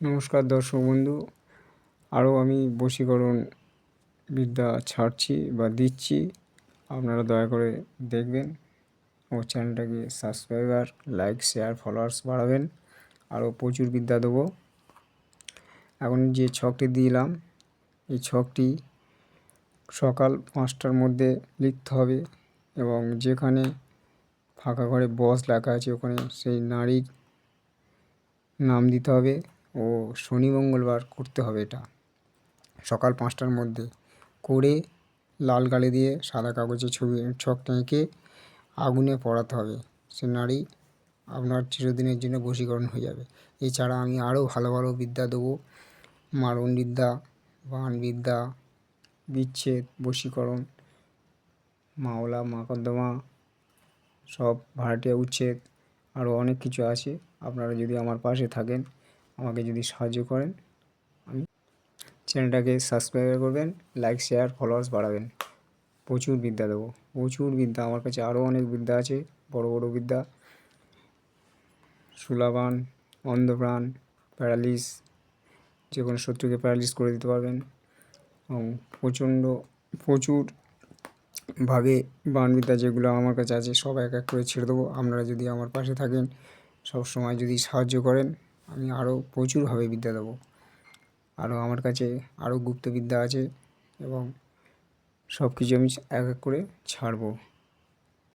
নমস্কার দর্শক বন্ধু, আরও আমি বশীকরণ বিদ্যা ছাড়ছি বা দিচ্ছি। আপনারা দয়া করে দেখবেন ও চ্যানেলটাকে সাবস্ক্রাইবার, লাইক, শেয়ার, ফলোয়ার্স বাড়াবেন। আরও প্রচুর বিদ্যা দেবো। এখন যে ছকটি দিলাম, এই ছকটি সকাল 5টার মধ্যে লিখতে হবে এবং যেখানে ফাঁকা ঘরে বস লেখা আছে ওখানে সেই নারীর নাম দিতে হবে ও শনি মঙ্গলবার করতে হবে। এটা সকাল 5টার মধ্যে করে লাল কালি দিয়ে সাদা কাগজে ছবি ছকটা এঁকে আগুনে পোড়াতে হবে। সে নারী আপনার চিরদিনের জন্য বশীকরণ হয়ে যাবে। এছাড়া আমি আরও ভালো ভালো বিদ্যা দেবো। মারণ বিদ্যা, বাণ বিদ্যা, বিচ্ছেদ, বশীকরণ, মাওলা, মাকদ্দমা, সব ভাড়াটিয়া উচ্ছেদ, আরও অনেক কিছু আছে। আপনারা যদি আমার পাশে থাকেন, আমাকে যদি সাহায্য করেন, আমি চ্যানেলটাকে সাবস্ক্রাইব করবেন, লাইক, শেয়ার, ফলোয়ার্স বাড়াবেন। প্রচুর বিদ্যা দেবো, প্রচুর বিদ্যা। আমার কাছে আরও অনেক বিদ্যা আছে, বড় বড় বিদ্যা। শূলাবাণ, অন্ধপ্রাণ, প্যারালিস, যে কোনো শত্রুকে প্যারালিস করে দিতে পারবেন এবং প্রচুরভাবে বাণবিদ্যা যেগুলো আমার কাছে আছে সব এক এক করে ছেড়ে দেবো। আপনারা যদি আমার পাশে থাকেন, সব সময় যদি সাহায্য করেন, আমি আরও প্রচুরভাবে বিদ্যা দেবো। আরও আমার কাছে আরও গুপ্তবিদ্যা আছে এবং সব কিছু আমি এক এক করে ছাড়বো।